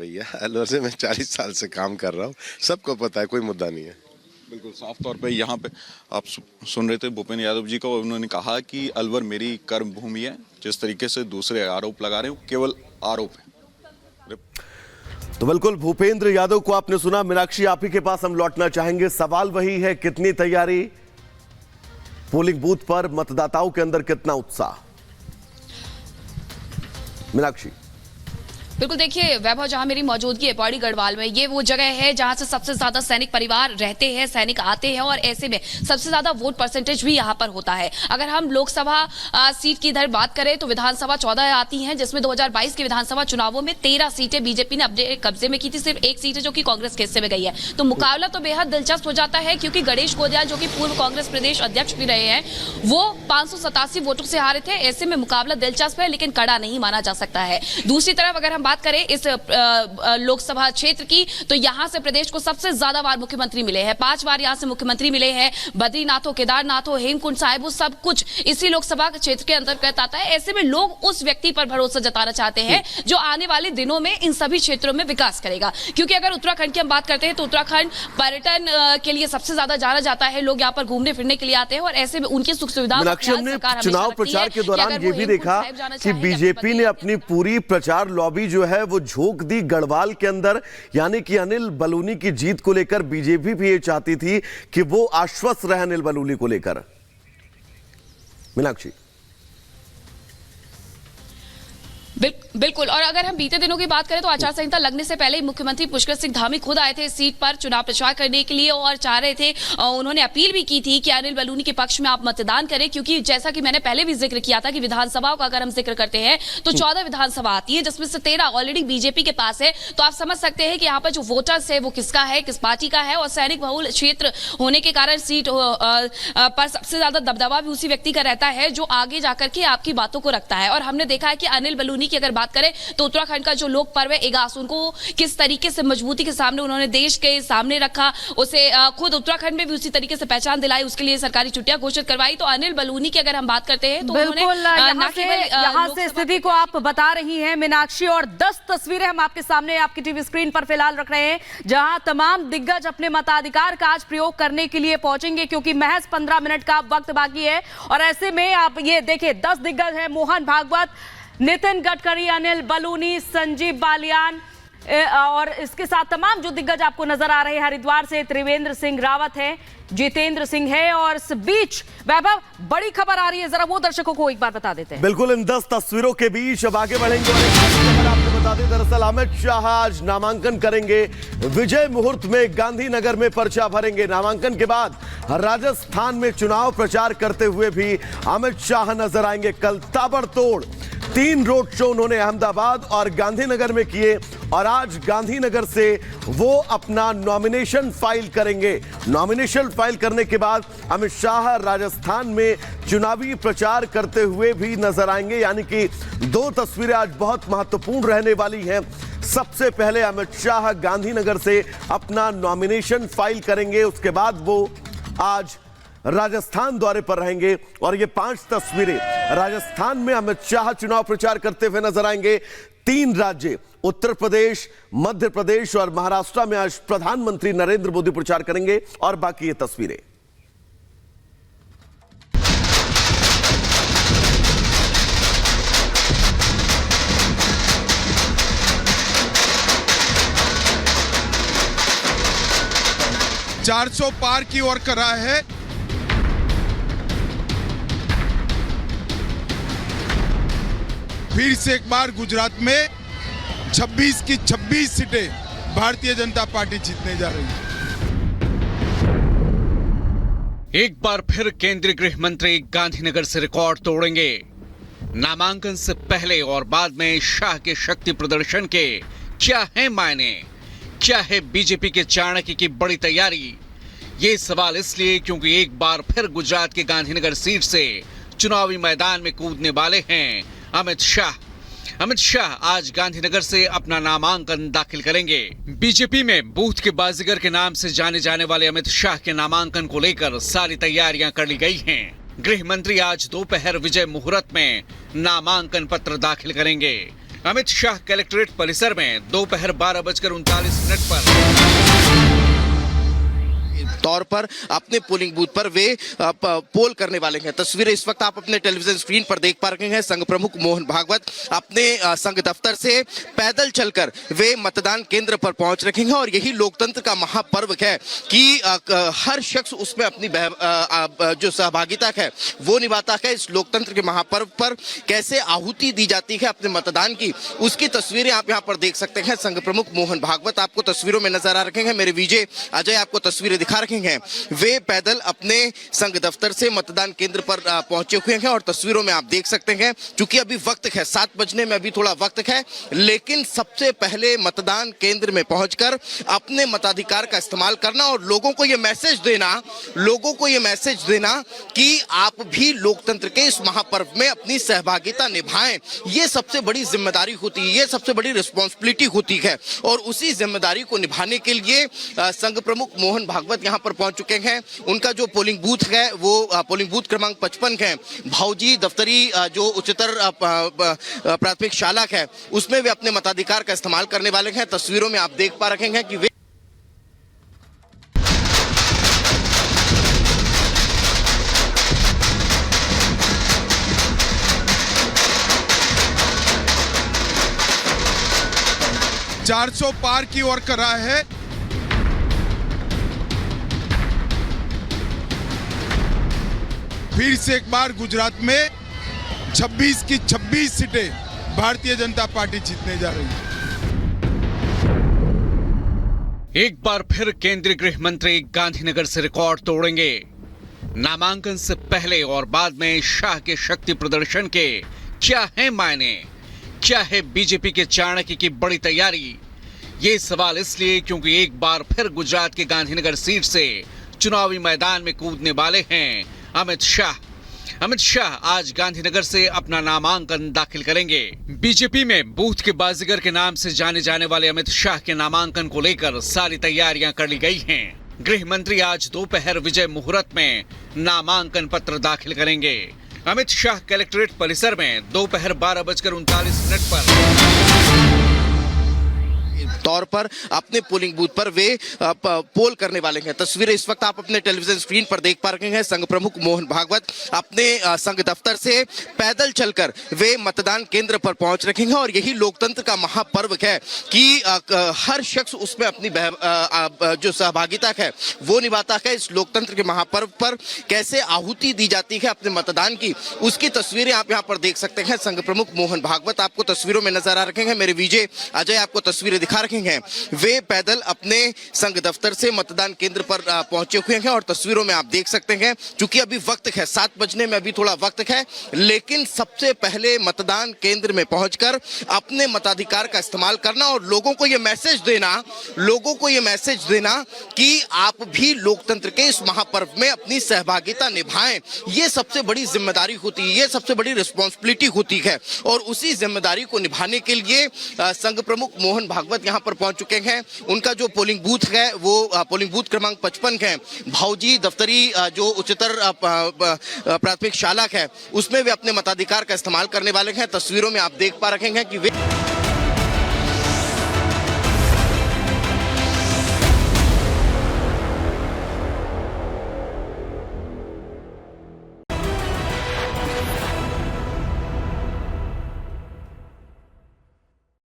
भैया, अलवर से मैं 40 साल से काम कर रहा हूँ, सबको पता है, कोई मुद्दा नहीं है। बिल्कुल साफ तौर पे यहाँ पे आप सुन रहे थे भूपेंद्र यादव जी को, उन्होंने कहा कि अलवर मेरी कर्म भूमि है। जिस तरीके से दूसरे आरोप लगा रहे हो, केवल आरोप है। तो बिल्कुल भूपेंद्र यादव को आपने सुना। मीनाक्षी, आप ही के पास हम लौटना चाहेंगे। सवाल वही है, कितनी तैयारी, पोलिंग बूथ पर मतदाताओं के अंदर कितना उत्साह? मीनाक्षी। बिल्कुल, देखिए वैभव, जहां मेरी मौजूदगी है पौड़ी गढ़वाल में, ये वो जगह है जहां से सबसे ज्यादा सैनिक परिवार रहते हैं, सैनिक आते हैं, और ऐसे में सबसे ज्यादा वोट परसेंटेज भी यहां पर होता है। अगर हम लोकसभा सीट की इधर बात करें तो विधानसभा 14 आती हैं, जिसमें 2022 के विधानसभा चुनावों में 13 सीटें बीजेपी ने अपने कब्जे में की थी। सिर्फ एक सीट है जो कि कांग्रेस के हिस्से में गई है। तो मुकाबला तो बेहद दिलचस्प हो जाता है, क्योंकि गणेश गोदियाल जो कि पूर्व कांग्रेस प्रदेश अध्यक्ष भी रहे हैं, वो 587 वोटों से हारे थे। ऐसे में मुकाबला दिलचस्प है, लेकिन कड़ा नहीं माना जा सकता है। दूसरी तरफ अगर हम बात करें इस लोकसभा क्षेत्र की, तो यहां से प्रदेश को सबसे ज्यादा बार मुख्यमंत्री मिले हैं। 5 बार यहां से मुख्यमंत्री मिले हैं। बद्रीनाथ हो, केदारनाथ हो, हेमकुंड साहिब हो, सब कुछ इसी लोकसभा क्षेत्र के अंतर्गत आता है। ऐसे में लोग उस व्यक्ति पर भरोसा जताना चाहते हैं जो आने वाले दिनों में इन सभी क्षेत्रों में विकास करेगा। क्योंकि अगर उत्तराखंड की हम बात करते हैं तो उत्तराखंड पर्यटन के लिए सबसे ज्यादा जाना जाता है। लोग यहाँ पर घूमने फिरने के लिए आते हैं, और ऐसे में उनकी सुख सुविधा। हमने चुनाव प्रचार के दौरान ये भी देखा कि बीजेपी ने अपनी पूरी प्रचार लॉबी जो है वो झोंक दी गढ़वाल के अंदर, यानी कि अनिल बलूनी की जीत को लेकर बीजेपी भी ये चाहती थी कि वो आश्वस्त रहे अनिल बलूनी को लेकर। मीनाक्षी। बिल्कुल, और अगर हम बीते दिनों की बात करें तो आचार संहिता लगने से पहले ही मुख्यमंत्री पुष्कर सिंह धामी खुद आए थे इस सीट पर चुनाव प्रचार करने के लिए, और चाह रहे थे, उन्होंने अपील भी की थी कि अनिल बलूनी के पक्ष में आप मतदान करें। क्योंकि जैसा कि मैंने पहले भी जिक्र किया था कि विधानसभाओं का अगर हम जिक्र करते हैं तो 14 विधानसभा आती है, जिसमें से 13 ऑलरेडी बीजेपी के पास है। तो आप समझ सकते हैं कि यहाँ पर जो वोटर्स है वो किसका है, किस पार्टी का है, और सैनिक बहुल क्षेत्र होने के कारण सीट पर सबसे ज्यादा दबदबा भी उसी व्यक्ति का रहता है जो आगे जाकर के आपकी बातों को रखता है। और हमने देखा है कि अनिल बलूनी की अगर बात करें तो उत्तराखंड का जो लोक पर्व है इगास, उनको किस तरीके से मजबूती के सामने उन्होंने देश के सामने रखा, उसे खुद उत्तराखंड में भी उसी तरीके से पहचान दिलाई, उसके लिए सरकारी छुट्टियां घोषित करवाई। तो अनिल बलूनी की अगर हम बात करते हैं तो यहाँ से स्थिति को आप बता रही हैं मीनाक्षी, और 10 तस्वीरें हम आपके सामने आपकी टीवी स्क्रीन पर फिलहाल रख रहे हैं, जहां तमाम दिग्गज अपने मताधिकार का आज प्रयोग करने के लिए पहुंचेंगे, क्योंकि महज 15 मिनट का वक्त बाकी है। और ऐसे में आप ये देखिए 10 दिग्गज है, मोहन भागवत, नितिन गडकरी, अनिल बलूनी, संजीव बालियान, और इसके साथ तमाम जो दिग्गज आपको नजर आ रहे हैं। हरिद्वार से त्रिवेंद्र सिंह रावत है, जितेंद्र सिंह है, और इस बीच वैभव बड़ी खबर आ रही है, जरा वो दर्शकों को एक बार बता देते हैं। बिल्कुल, इन 10 तस्वीरों के बीच अब आगे बढ़ेंगे और एक खबर आपको बता दें। दरअसल अमित शाह आज नामांकन करेंगे, विजय मुहूर्त में गांधीनगर में पर्चा भरेंगे। नामांकन के बाद राजस्थान में चुनाव प्रचार करते हुए भी अमित शाह नजर आएंगे। कल ताबड़तोड़ 3 रोड शो उन्होंने अहमदाबाद और गांधीनगर में किए, और आज गांधीनगर से वो अपना नॉमिनेशन फाइल करेंगे। नॉमिनेशन फाइल करने के बाद अमित शाह राजस्थान में चुनावी प्रचार करते हुए भी नजर आएंगे। यानी कि 2 तस्वीरें आज बहुत महत्वपूर्ण रहने वाली हैं। सबसे पहले अमित शाह गांधीनगर से अपना नॉमिनेशन फाइल करेंगे, उसके बाद वो आज राजस्थान दौरे पर रहेंगे, और ये 5 तस्वीरें राजस्थान में अमित शाह चुनाव प्रचार करते हुए नजर आएंगे। 3 राज्य उत्तर प्रदेश, मध्य प्रदेश और महाराष्ट्र में आज प्रधानमंत्री नरेंद्र मोदी प्रचार करेंगे, और बाकी ये तस्वीरें। चार 400 पार की ओर कर रहा है। फिर से एक बार गुजरात में 26 की 26 सीटें भारतीय जनता पार्टी जीतने जा रही है। एक बार फिर केंद्रीय गृह मंत्री गांधीनगर से रिकॉर्ड तोड़ेंगे। नामांकन से पहले और बाद में शाह के शक्ति प्रदर्शन के क्या है मायने? क्या है बीजेपी के चाणक्य की बड़ी तैयारी? ये सवाल इसलिए क्योंकि एक बार फिर गुजरात के गांधीनगर सीट से चुनावी मैदान में कूदने वाले हैं अमित शाह। अमित शाह आज गांधीनगर से अपना नामांकन दाखिल करेंगे। बीजेपी में बूथ के बाजीगर के नाम से जाने जाने वाले अमित शाह के नामांकन को लेकर सारी तैयारियां कर ली गई हैं। गृह मंत्री आज दोपहर विजय मुहूर्त में नामांकन पत्र दाखिल करेंगे। अमित शाह कलेक्ट्रेट परिसर में दोपहर 12:39 पर तौर पर अपने पोलिंग बूथ पर वे पोल करने वाले हैं। तस्वीरें इस वक्त आप अपने टेलीविजन स्क्रीन पर देख पा रहे हैं। संघ प्रमुख मोहन भागवत अपने संघ दफ्तर से पैदल चलकर वे मतदान केंद्र पर पहुंच रहे हैं और यही लोकतंत्र का महापर्व है कि हर शख्स उसमें अपनी जो सहभागिता है वो निभाता है। इस लोकतंत्र के महापर्व पर कैसे आहुति दी जाती है अपने मतदान की, उसकी तस्वीरें आप यहाँ पर देख सकते हैं। संघ प्रमुख मोहन भागवत आपको तस्वीरों में नजर आ रहे हैं। मेरे विजय अजय आपको तस्वीरें दिखा रहे हैं। वे पैदल अपने संघ दफ्तर से मतदान केंद्र पर पहुंचे हुए हैं और तस्वीरों में आप देख सकते हैं क्योंकि अभी वक्त है 7 बजने में, अभी थोड़ा वक्त है, लेकिन सबसे पहले मतदान केंद्र में पहुंचकर अपने मताधिकार का इस्तेमाल करना और लोगों को यह मैसेज देना कि आप भी लोकतंत्र के इस महापर्व में अपनी सहभागिता निभाएं। ये सबसे बड़ी जिम्मेदारी होती है, ये सबसे बड़ी रिस्पॉन्सिबिलिटी होती है और उसी जिम्मेदारी को निभाने के लिए संघ प्रमुख मोहन भागवत यहाँ पर पहुंच चुके हैं। उनका जो पोलिंग बूथ है वो पोलिंग बूथ क्रमांक 55 है। भाऊजी दफ्तरी जो उच्चतर प्राथमिक शाला है उसमें वे अपने मताधिकार का इस्तेमाल करने वाले हैं। तस्वीरों में आप देख पा रहे हैं कि वे 400 पार की ओर कर रहा है। फिर से एक बार गुजरात में 26 की 26 सीटें भारतीय जनता पार्टी जीतने जा रही है। एक बार फिर केंद्रीय गृह मंत्री गांधीनगर से रिकॉर्ड तोड़ेंगे। नामांकन से पहले और बाद में शाह के शक्ति प्रदर्शन के क्या है मायने, क्या है बीजेपी के चाणक्य की बड़ी तैयारी? ये सवाल इसलिए क्योंकि एक बार फिर गुजरात के गांधीनगर सीट से चुनावी मैदान में कूदने वाले हैं अमित शाह। अमित शाह आज गांधीनगर से अपना नामांकन दाखिल करेंगे। बीजेपी में बूथ के बाजीगर के नाम से जाने जाने वाले अमित शाह के नामांकन को लेकर सारी तैयारियां कर ली गई हैं। गृह मंत्री आज दोपहर विजय मुहूर्त में नामांकन पत्र दाखिल करेंगे। अमित शाह कलेक्ट्रेट परिसर में दोपहर 12:39 पर तौर पर अपने पोलिंग बूथ पर वे पोल करने वाले हैं। तस्वीरें इस वक्त आप अपने टेलीविजन स्क्रीन पर देख पा रहे हैं। संघ प्रमुख मोहन भागवत अपने संघ दफ्तर से पैदल चलकर वे मतदान केंद्र पर पहुंच रहे हैं और यही लोकतंत्र का महापर्व है कि हर शख्स उसमें अपनी जो सहभागिता है वो निभाता है। इस लोकतंत्र के महापर्व पर कैसे आहुति दी जाती है अपने मतदान की, उसकी तस्वीरें आप यहाँ पर देख सकते हैं। संघ प्रमुख मोहन भागवत आपको तस्वीरों में नजर आ रहे हैं। मेरे विजय अजय आपको तस्वीरें दिखा रहे हैं। वे पैदल अपने संघ दफ्तर से मतदान केंद्र पर पहुंचे हुए हैं और तस्वीरों में आप देख सकते हैं क्योंकि अभी वक्त है 7 बजने में, अभी थोड़ा वक्त है, लेकिन सबसे पहले मतदान केंद्र में पहुंचकर अपने मताधिकार का इस्तेमाल करना और लोगों को यह मैसेज देना कि आप भी लोकतंत्र के इस महापर्व में अपनी सहभागिता निभाएं। ये सबसे बड़ी जिम्मेदारी होती है, ये सबसे बड़ी रिस्पॉन्सिबिलिटी होती है और उसी जिम्मेदारी को निभाने के लिए संघ प्रमुख मोहन भागवत यहाँ पर पहुंच चुके हैं। उनका जो पोलिंग बूथ है वो पोलिंग बूथ क्रमांक 55 है। भाऊजी दफ्तरी जो उच्चतर प्राथमिक शाला है उसमें वे अपने मताधिकार का इस्तेमाल करने वाले हैं। तस्वीरों में आप देख पा रहे हैं कि वे